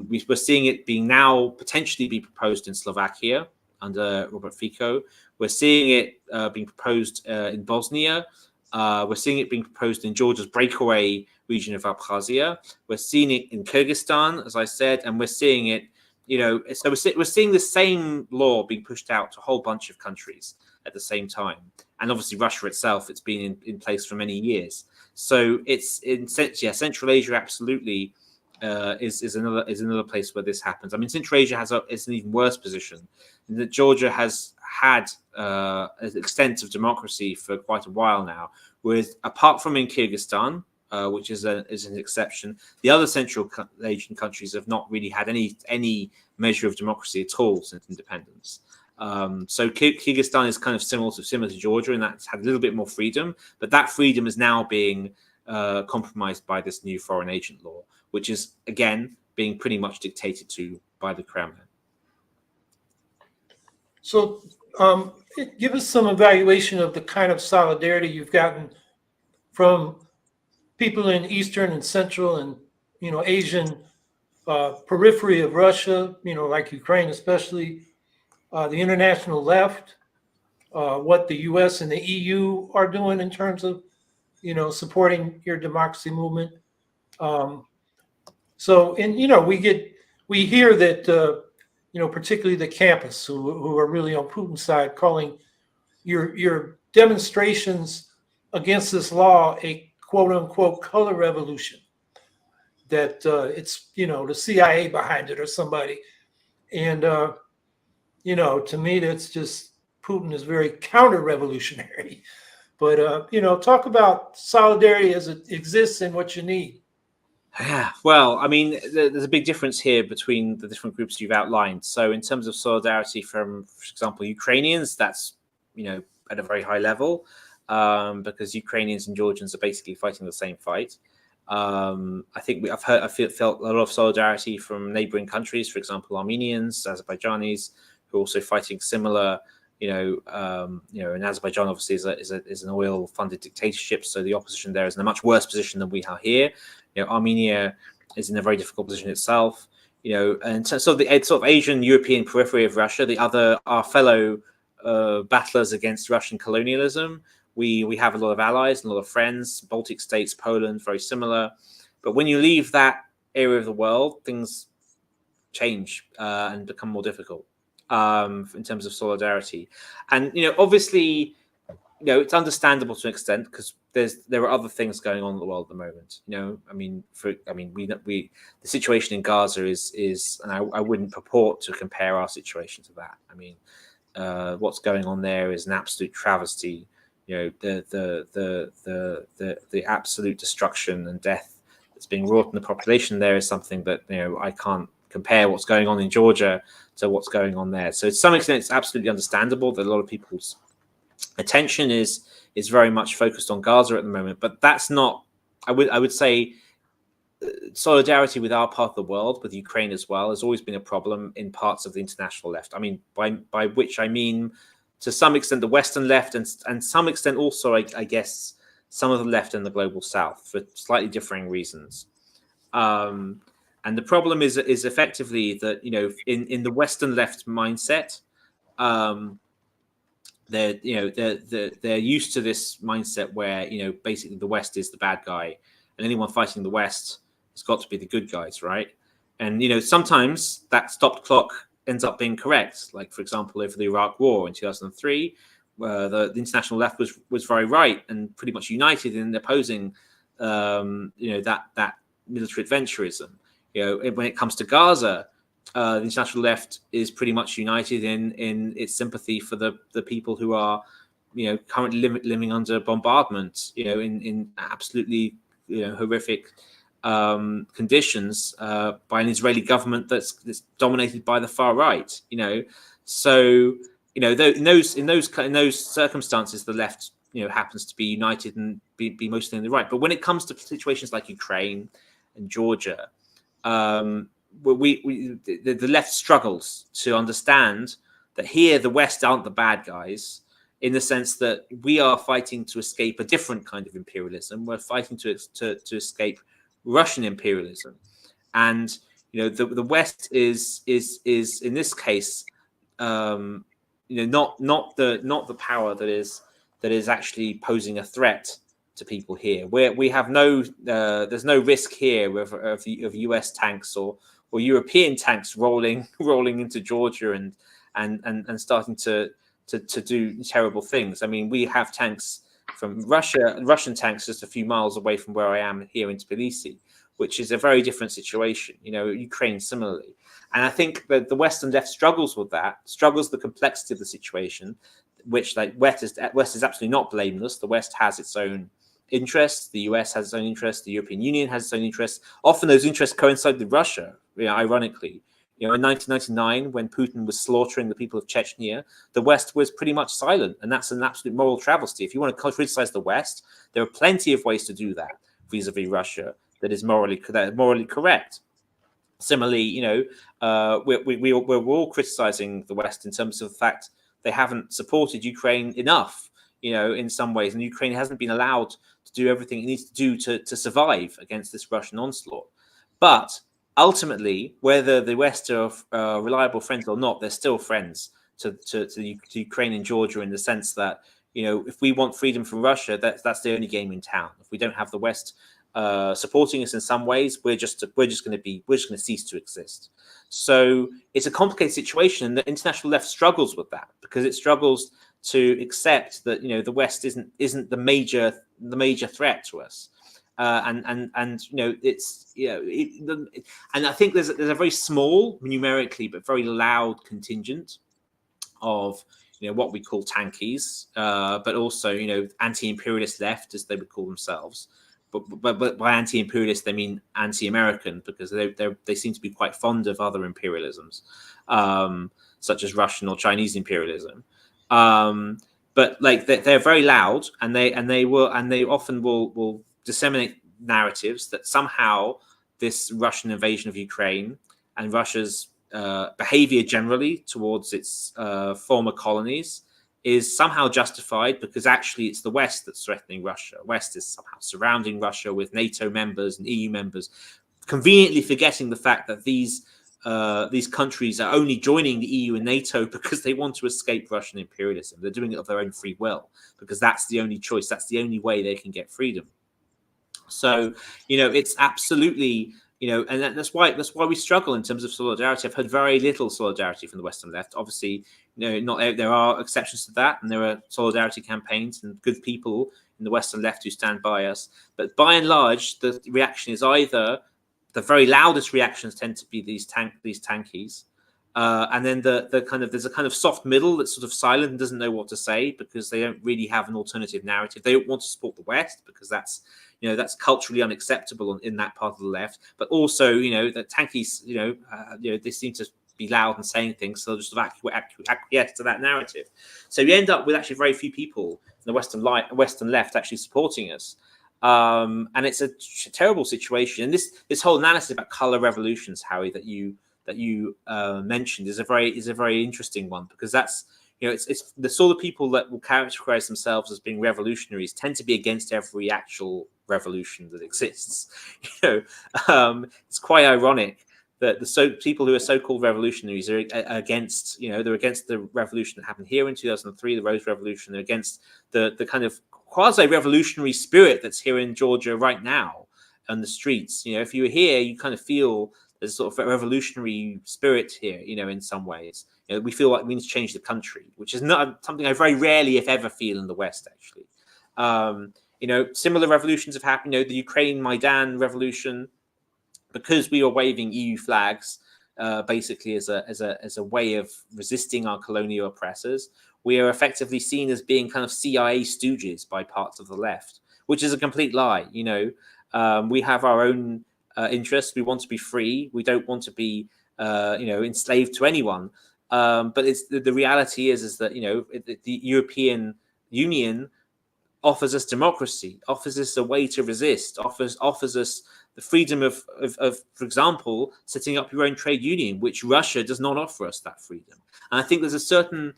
We're seeing it being now potentially be proposed in Slovakia under Robert Fico. We're seeing it being proposed in Bosnia. We're seeing it being proposed in Georgia's breakaway region of Abkhazia. We're seeing it in Kyrgyzstan, as I said, and we're seeing it, so we're seeing the same law being pushed out to a whole bunch of countries at the same time. And obviously Russia itself, it's been in place for many years. So it's Central Asia absolutely is another place where this happens. I mean, Central Asia is an even worse position in that Georgia has had an extent of democracy for quite a while now, whereas apart from in Kyrgyzstan, which is an exception, the other Central Asian countries have not really had any measure of democracy at all since independence. So Kyrgyzstan is kind of similar to Georgia, and that's had a little bit more freedom, but that freedom is now being compromised by this new foreign agent law, which is again being pretty much dictated to by the Kremlin. So give us some evaluation of the kind of solidarity you've gotten from people in Eastern and Central and Asian periphery of Russia, like Ukraine especially, the international left, what the U.S. and the EU are doing in terms of supporting your democracy movement. We hear that particularly the campus who are really on Putin's side, calling your demonstrations against this law a quote unquote color revolution, that it's the CIA behind it or somebody. And to me that's just, Putin is very counter-revolutionary. But talk about solidarity as it exists and what you need. Yeah, well, I mean, there's a big difference here between the different groups you've outlined. So in terms of solidarity from, for example, Ukrainians, that's at a very high level, because Ukrainians and Georgians are basically fighting the same fight. I think I felt a lot of solidarity from neighboring countries, for example, Armenians, Azerbaijanis, who are also fighting similar. And Azerbaijan obviously is an oil-funded dictatorship, so the opposition there is in a much worse position than we are here. Armenia is in a very difficult position itself. And so the sort of Asian European periphery of Russia, our fellow battlers against Russian colonialism. We have a lot of allies and a lot of friends. Baltic states, Poland, very similar. But when you leave that area of the world, things change and become more difficult in terms of solidarity. And obviously, it's understandable to an extent because there are other things going on in the world at the moment. The situation in Gaza is, and I wouldn't purport to compare our situation to that. I mean, what's going on there is an absolute travesty. The absolute destruction and death that's being wrought in the population there is something that I can't compare what's going on in Georgia to what's going on there. So to some extent, it's absolutely understandable that a lot of people's attention is very much focused on Gaza at the moment. But that's not. I would say solidarity with our part of the world, with Ukraine as well, has always been a problem in parts of the international left. I mean, by which I mean, to some extent, the Western left, and some extent also, I guess, some of the left in the global South for slightly differing reasons. And the problem is effectively that in the Western left mindset, they're used to this mindset where basically the West is the bad guy, and anyone fighting the West has got to be the good guys, right? And sometimes that stopped clock ends up being correct. Like for example, over the Iraq War in 2003, the international left was very right and pretty much united in opposing that military adventurism. When it comes to Gaza, the international left is pretty much united in its sympathy for the people who are currently living under bombardment, in absolutely horrific conditions by an Israeli government that's dominated by the far right. So in those circumstances, the left happens to be united and be mostly in the right. But when it comes to situations like Ukraine and Georgia, the left struggles to understand that here the West aren't the bad guys, in the sense that we are fighting to escape a different kind of imperialism. We're fighting to escape Russian imperialism, and the West is in this case not the power that is actually posing a threat to people here. We have there's no risk here of US tanks or European tanks rolling into Georgia and starting to do terrible things. I mean, we have tanks from Russian tanks just a few miles away from where I am here in Tbilisi, which is a very different situation. Ukraine similarly. And I think that the Western left struggles with the complexity of the situation, which West is absolutely not blameless. The West has its own interests. The US has its own interests. The European Union has its own interests. Often those interests coincide with Russia, ironically. In 1999, when Putin was slaughtering the people of Chechnya, the West was pretty much silent, and that's an absolute moral travesty. If you want to criticize the West, there are plenty of ways to do that vis-a-vis Russia that is morally correct. Similarly, we're all criticizing the West in terms of the fact they haven't supported Ukraine enough, in some ways, and Ukraine hasn't been allowed to do everything it needs to do to survive against this Russian onslaught. But ultimately, whether the West are reliable friends or not, they're still friends to Ukraine and Georgia, in the sense that if we want freedom from Russia, that's the only game in town. If we don't have the West supporting us in some ways, we're just going to cease to exist. So it's a complicated situation, and the international left struggles with that, because it struggles to accept that the West isn't the major threat to us. And I think there's a very small, numerically, but very loud contingent of what we call tankies, but also anti-imperialist left, as they would call themselves. But by anti-imperialist they mean anti-American, because they seem to be quite fond of other imperialisms, such as Russian or Chinese imperialism. But they're very loud, and they often will disseminate narratives that somehow this Russian invasion of Ukraine and Russia's behavior generally towards its former colonies is somehow justified, because actually it's the West that's threatening Russia. West is somehow surrounding Russia with NATO members and EU members, conveniently forgetting the fact that these countries are only joining the EU and NATO because they want to escape Russian imperialism. They're doing it of their own free will, because that's the only choice. That's the only way they can get freedom. So, it's absolutely, and that's why we struggle in terms of solidarity. I've heard very little solidarity from the Western left. Obviously, there are exceptions to that, and there are solidarity campaigns and good people in the Western left who stand by us. But by and large, the reaction is either the very loudest reactions tend to be these tankies, and then there's a kind of soft middle that's sort of silent and doesn't know what to say, because they don't really have an alternative narrative. They don't want to support the West because that's culturally unacceptable in that part of the left. But also, the tankies, they seem to be loud and saying things, so they'll just acquiesce to that narrative. So you end up with actually very few people in the Western left actually supporting us. And it's a terrible situation. And this whole analysis about color revolutions, Howie, that you mentioned is a very interesting one, because that's it's the sort of people that will characterize themselves as being revolutionaries tend to be against every actual revolution that exists. It's quite ironic that people who are so-called revolutionaries are against they're against the revolution that happened here in 2003, the Rose Revolution. They're against the kind of quasi-revolutionary spirit that's here in Georgia right now on the streets. If you were here, you kind of feel there's sort of a revolutionary spirit here, in some ways. We feel like we need to change the country, which is not something I very rarely, if ever, feel in the West, actually. Similar revolutions have happened. The Ukraine Maidan revolution, because we were waving EU flags, basically as a way of resisting our colonial oppressors, we are effectively seen as being kind of CIA stooges by parts of the left, which is a complete lie. We have our own interests. We want to be free. We don't want to be, enslaved to anyone. But it's the reality is that the European Union offers us democracy, offers us a way to resist, offers us the freedom of, for example, setting up your own trade union, which Russia does not offer us that freedom. And I think there's a certain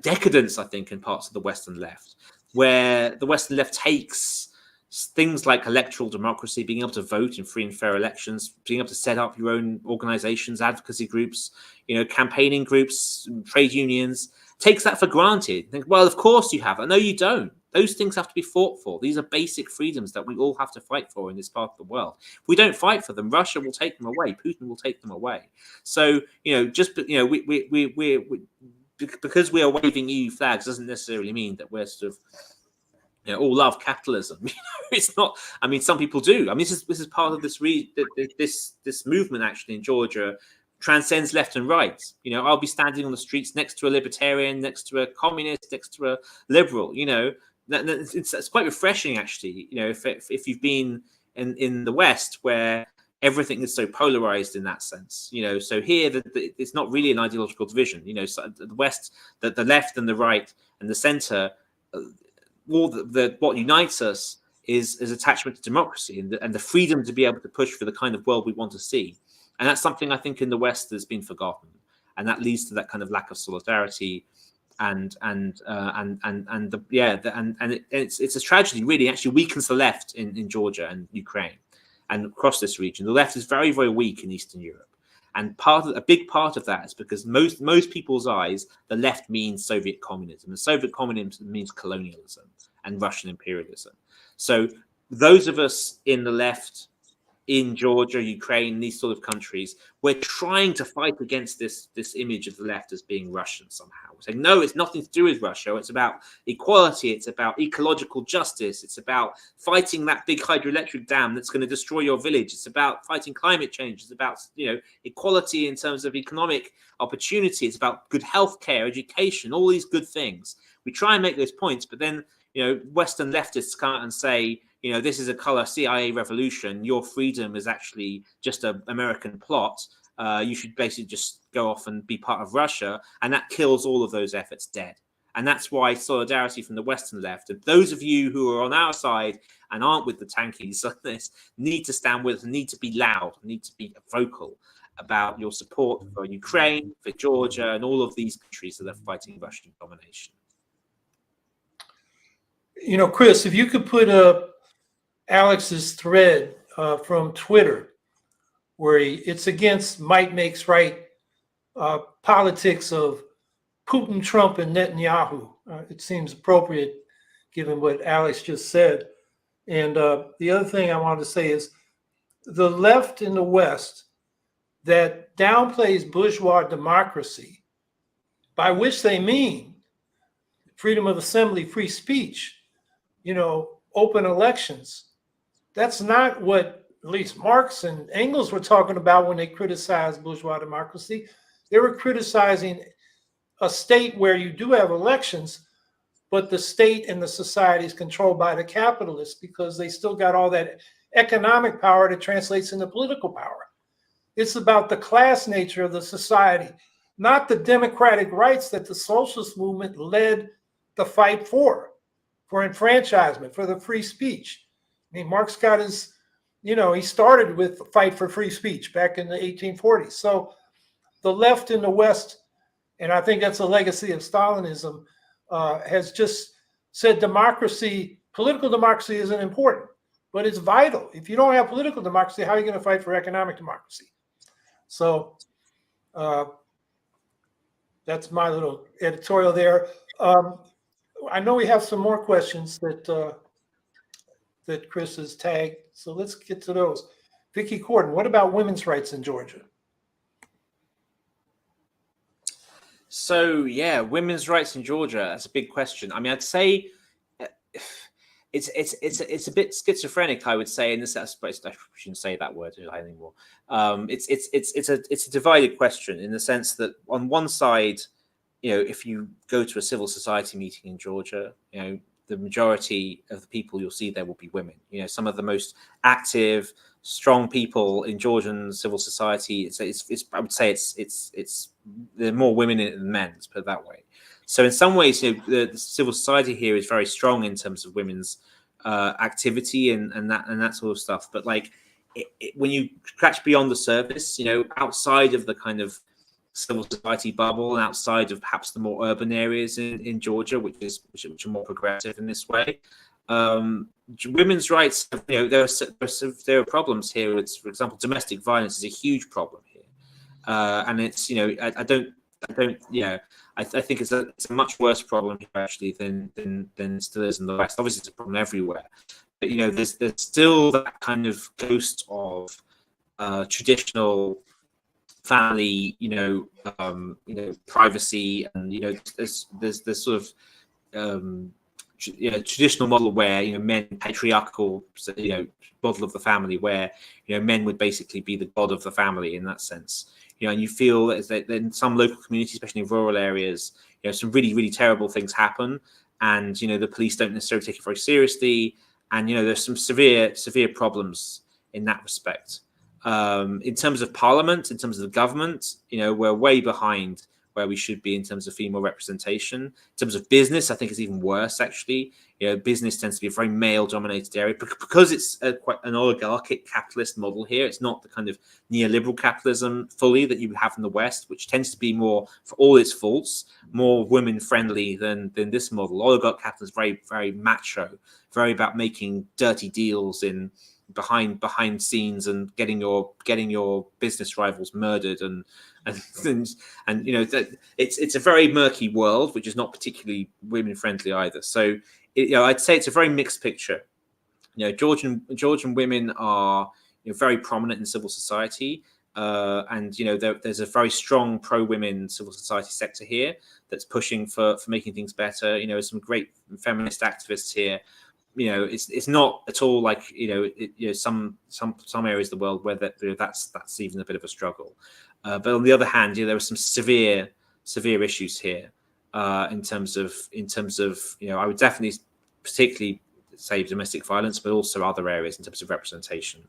decadence, I think, in parts of the Western left, where the Western left takes things like electoral democracy, being able to vote in free and fair elections, being able to set up your own organizations, advocacy groups, campaigning groups, trade unions, takes that for granted. Think, well, of course you have. No, you don't. Those things have to be fought for. These are basic freedoms that we all have to fight for in this part of the world. If we don't fight for them, Russia will take them away. Putin will take them away. So, because we are waving EU flags doesn't necessarily mean that we're sort of all love capitalism. It's not. I mean, some people do. I mean, this is part of this movement actually in Georgia. Transcends left and right. I'll be standing on the streets next to a libertarian, next to a communist, next to a liberal. It's quite refreshing actually. If you've been in the West where everything is so polarized in that sense. So here it's not really an ideological division. So the West, the left and the right and the center. What unites us is attachment to democracy and the freedom to be able to push for the kind of world we want to see. And that's something I think in the West has been forgotten, and that leads to that kind of lack of solidarity, it's a tragedy. Really, actually weakens the left in Georgia and Ukraine, and across this region. The left is very, very weak in Eastern Europe, and a big part of that is because most people's eyes, the left means Soviet communism, and Soviet communism means colonialism and Russian imperialism. So those of us in the left, in Georgia, Ukraine, these sort of countries, we're trying to fight against this image of the left as being Russian somehow. We're saying, no, it's nothing to do with Russia. It's about equality. It's about ecological justice. It's about fighting that big hydroelectric dam that's going to destroy your village. It's about fighting climate change. It's about, equality in terms of economic opportunity. It's about good healthcare, education, all these good things. We try and make those points, but then, Western leftists come out and say, this is a color CIA revolution. Your freedom is actually just an American plot. You should basically just go off and be part of Russia. And that kills all of those efforts dead. And that's why solidarity from the Western left, and those of you who are on our side and aren't with the tankies on this, need to stand with us, need to be loud, need to be vocal about your support for Ukraine, for Georgia, and all of these countries that are fighting Russian domination. Chris, if you could put up Alex's thread from Twitter, where it's against might makes right politics of Putin, Trump, and Netanyahu. It seems appropriate given what Alex just said. And the other thing I wanted to say is the left in the West that downplays bourgeois democracy, by which they mean freedom of assembly, free speech, open elections. That's not what at least Marx and Engels were talking about when they criticized bourgeois democracy. They were criticizing a state where you do have elections, but the state and the society is controlled by the capitalists because they still got all that economic power that translates into political power. It's about the class nature of the society, not the democratic rights that the socialist movement led the fight for enfranchisement, for the free speech. I mean, Marx got his, he started with the fight for free speech back in the 1840s. So the left in the West, and I think that's a legacy of Stalinism, has just said political democracy isn't important, but it's vital. If you don't have political democracy, how are you going to fight for economic democracy? So that's my little editorial there. I know we have some more questions that that Chris has tagged. So let's get to those. Vicky Corden, what about women's rights in Georgia? So yeah, women's rights in Georgia. That's a big question. I mean, I'd say it's a bit schizophrenic. I would say in this aspect. I shouldn't say that word anymore. It's a divided question in the sense that on one side, if you go to a civil society meeting in Georgia, the majority of the people you'll see there will be women. Some of the most active, strong people in Georgian civil society. I would say there are more women in it than men. Let's put it that way. So in some ways, the civil society here is very strong in terms of women's activity and that sort of stuff. But when you scratch beyond the surface, outside of the kind of civil society bubble and outside of perhaps the more urban areas in Georgia, which are more progressive in this way, women's rights, there are problems here. It's, for example, domestic violence is a huge problem here, and it's I think it's a much worse problem here actually than it still is in the West. Obviously, it's a problem everywhere, but there's still that kind of ghost of traditional family, privacy, and there's sort of traditional model where men, patriarchal model of the family where men would basically be the god of the family in that sense. And you feel that in some local communities, especially in rural areas, some really, really terrible things happen, and the police don't necessarily take it very seriously, and there's some severe problems in that respect. In terms of parliament, in terms of the government, we're way behind where we should be in terms of female representation. In terms of business, I think it's even worse, actually. Business tends to be a very male-dominated area because it's quite an oligarchic capitalist model here. It's not the kind of neoliberal capitalism fully that you have in the West, which tends to be more, for all its faults, more women-friendly than this model. Oligarch capitalism is very, very macho, very about making dirty deals behind scenes and getting your business rivals murdered and that it's a very murky world, which is not particularly women friendly either. So I'd say it's a very mixed picture. Georgian women are very prominent in civil society, and there's a very strong pro women civil society sector here that's pushing for making things better. Some great feminist activists here. It's not at all like some areas of the world where that's even a bit of a struggle. But on the other hand, there are some severe issues here in terms of I would definitely particularly say domestic violence, but also other areas in terms of representation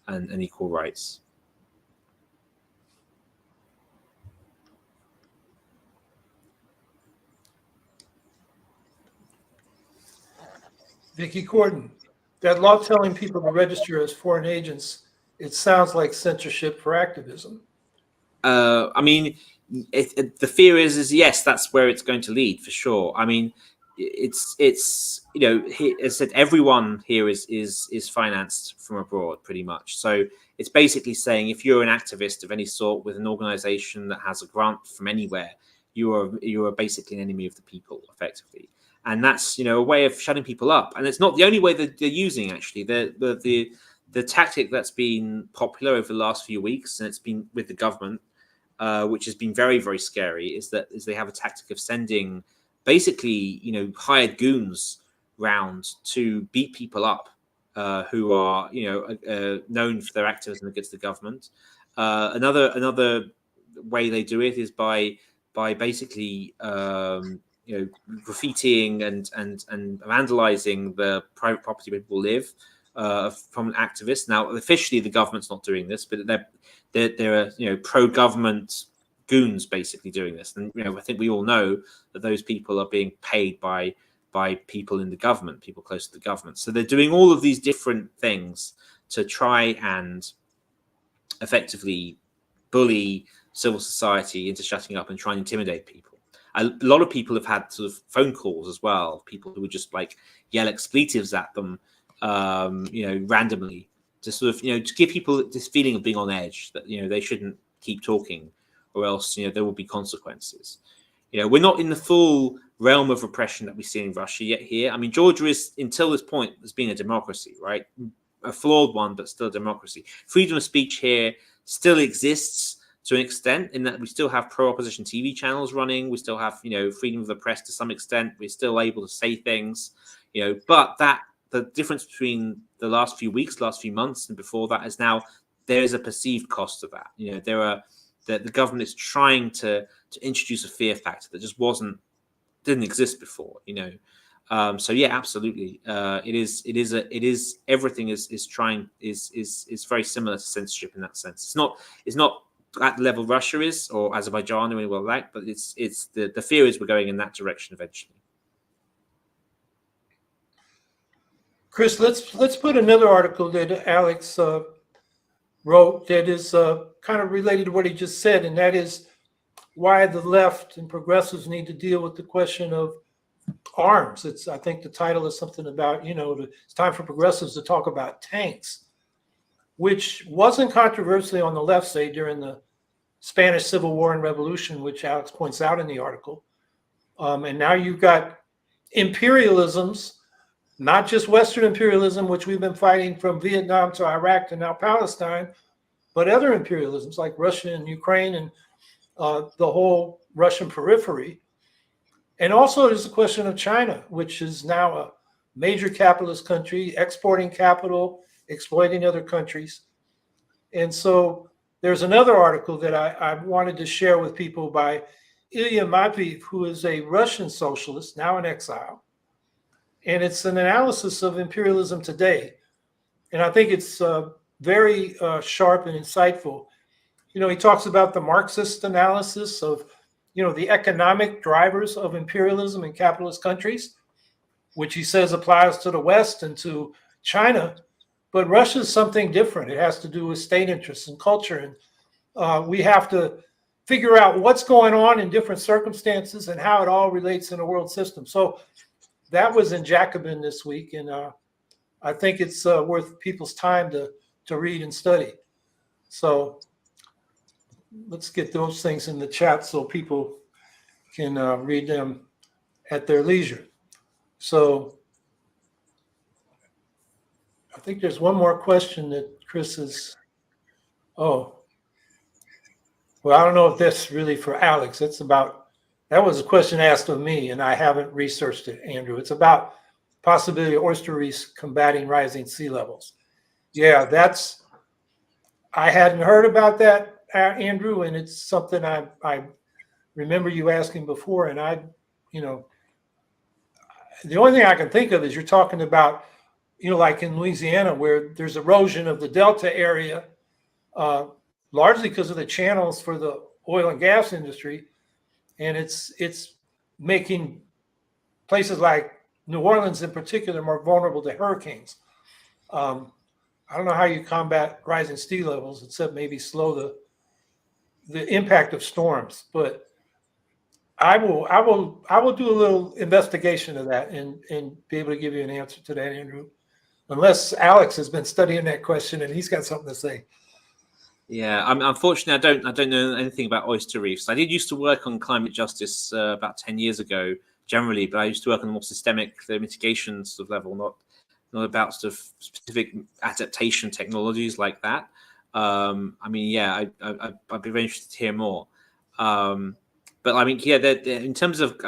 and equal rights. Vicky Corden, that law telling people to register as foreign agents, it sounds like censorship for activism. I mean, the fear is yes, that's where it's going to lead for sure. I mean, it's as I said, everyone here is financed from abroad pretty much. So it's basically saying if you're an activist of any sort with an organization that has a grant from anywhere, you are basically an enemy of the people, effectively. And that's a way of shutting people up. And it's not the only way that they're using, actually. The tactic that's been popular over the last few weeks, and it's been with the government, which has been very, very scary, is they have a tactic of sending basically hired goons round to beat people up who are known for their activism against the government. Another way they do it is by basically graffitiing and vandalizing the private property where people live from activists. Now, officially, the government's not doing this, but there are pro-government goons basically doing this. And I think we all know that those people are being paid by people in the government, people close to the government. So they're doing all of these different things to try and effectively bully civil society into shutting up and try and intimidate people. A lot of people have had sort of phone calls as well, people who would just yell expletives at them, randomly to sort of, to give people this feeling of being on edge that, they shouldn't keep talking or else, there will be consequences. We're not in the full realm of repression that we see in Russia yet here. I mean, Georgia is, until this point, has been a democracy, right? A flawed one, but still a democracy. Freedom of speech here still exists to an extent, in that we still have pro-opposition TV channels running. We still have, freedom of the press to some extent. We're still able to say things, but the difference between the last few weeks, last few months, and before that is now there is a perceived cost of that. The government is trying to introduce a fear factor that just didn't exist before. So yeah, absolutely. It is everything is very similar to censorship in that sense. It's not at the level Russia is or Azerbaijan or anywhere like, but it's the fear is we're going in that direction eventually. Chris, let's put another article that Alex wrote that is kind of related to what he just said, and that is why the left and progressives need to deal with the question of arms. I think the title is something about, it's time for progressives to talk about tanks, which wasn't controversial on the left, say, during the Spanish Civil War and Revolution, which Alex points out in the article. And now you've got imperialisms, not just Western imperialism, which we've been fighting from Vietnam to Iraq to now Palestine, but other imperialisms like Russia and Ukraine and the whole Russian periphery. And also there's the question of China, which is now a major capitalist country, exporting capital, exploiting other countries. And so there's another article that I wanted to share with people by Ilya Matveev, who is a Russian socialist, now in exile. And it's an analysis of imperialism today. And I think it's very sharp and insightful. He talks about the Marxist analysis of, the economic drivers of imperialism in capitalist countries, which he says applies to the West and to China. But Russia is something different. It has to do with state interests and culture. And we have to figure out what's going on in different circumstances and how it all relates in a world system. So that was in Jacobin this week. And I think it's worth people's time to read and study. So let's get those things in the chat so people can read them at their leisure. So I think there's one more question that Chris is. Oh, well, I don't know if that's really for Alex. That was a question asked of me, and I haven't researched it, Andrew. It's about possibility of oyster reefs combating rising sea levels. Yeah, I hadn't heard about that, Andrew, and it's something I remember you asking before, and the only thing I can think of is you're talking about, like in Louisiana, where there's erosion of the Delta area, largely because of the channels for the oil and gas industry, and it's making places like New Orleans in particular more vulnerable to hurricanes. I don't know how you combat rising sea levels except maybe slow the impact of storms, but I will do a little investigation of that and be able to give you an answer to that, Andrew, unless Alex has been studying that question and he's got something to say. Yeah, unfortunately, I don't know anything about oyster reefs. I did used to work on climate justice about 10 years ago, generally, but I used to work on the more systemic, the mitigation sort of level, not about sort of specific adaptation technologies like that. I'd be very interested to hear more. But I mean, yeah, in terms of,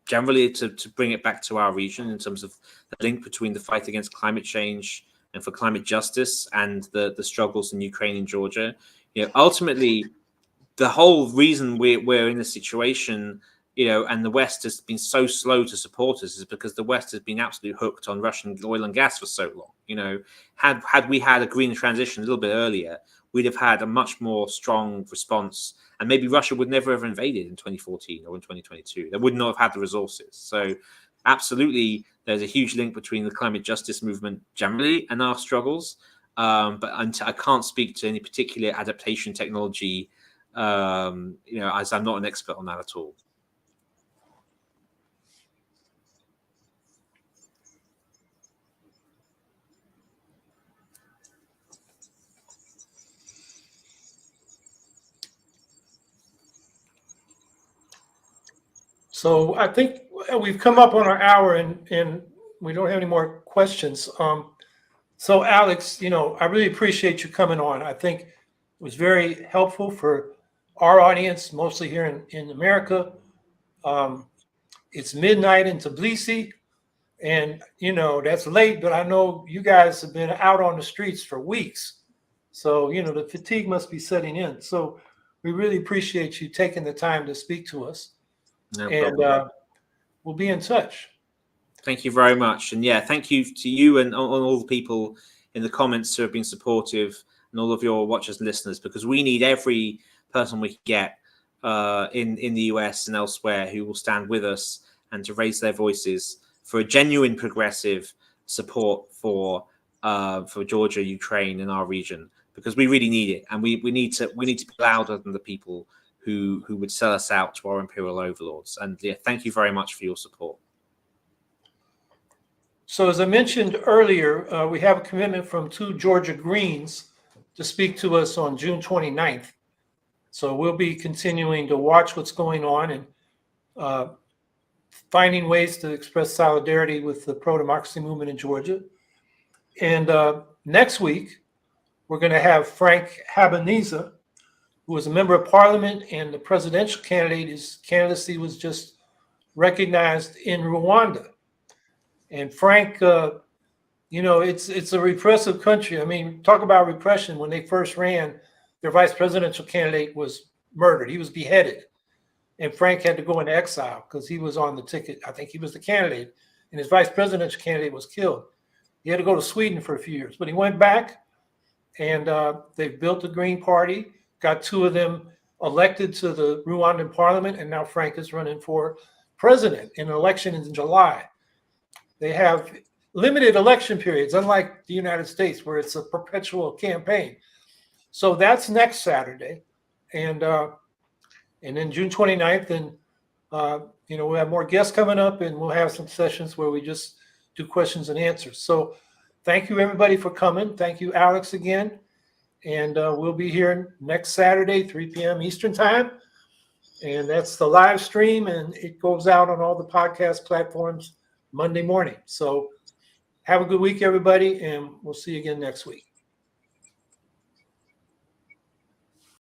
generally to bring it back to our region, in terms of the link between the fight against climate change and for climate justice and the struggles in Ukraine and Georgia, ultimately, the whole reason we're in this situation, and the West has been so slow to support us is because the West has been absolutely hooked on Russian oil and gas for so long. Had we had a green transition a little bit earlier, we'd have had a much more strong response, and maybe Russia would never have invaded in 2014 or in 2022. They would not have had the resources. So absolutely, there's a huge link between the climate justice movement generally and our struggles. But I can't speak to any particular adaptation technology, as I'm not an expert on that at all. So I think we've come up on our hour, and we don't have any more questions. So Alex, I really appreciate you coming on. I think it was very helpful for our audience, mostly here in America. Um, it's midnight in Tbilisi, and that's late, but I know you guys have been out on the streets for weeks. So, the fatigue must be setting in. So we really appreciate you taking the time to speak to us. No And problem. we'll be in touch. Thank you very much. And yeah, thank you to you and all the people in the comments who have been supportive, and all of your watchers and listeners, because we need every person we can get in the US and elsewhere who will stand with us and to raise their voices for a genuine progressive support for Georgia, Ukraine, and our region, because we really need it, and we need to be louder than the people who would sell us out to our imperial overlords. And yeah, thank you very much for your support. So as I mentioned earlier, we have a commitment from 2 Georgia Greens to speak to us on June 29th. So we'll be continuing to watch what's going on and finding ways to express solidarity with the pro-democracy movement in Georgia. And next week, we're going to have Frank Habeniza, who is a member of parliament and the presidential candidate. His candidacy was just recognized in Rwanda. And Frank, it's a repressive country. I mean, talk about repression. When they first ran, their vice presidential candidate was murdered. He was beheaded. And Frank had to go into exile because he was on the ticket. I think he was the candidate. And his vice presidential candidate was killed. He had to go to Sweden for a few years. But he went back, and they built the Green Party, got 2 of them elected to the Rwandan parliament, and now Frank is running for president in an election in July. They have limited election periods, unlike the United States, where it's a perpetual campaign. So that's next Saturday. And then June 29th, and we'll have more guests coming up, and we'll have some sessions where we just do questions and answers. So thank you, everybody, for coming. Thank you, Alex, again. And we'll be here next Saturday, 3 p.m. Eastern Time. And that's the live stream, and it goes out on all the podcast platforms Monday morning. So have a good week, everybody, and we'll see you again next week.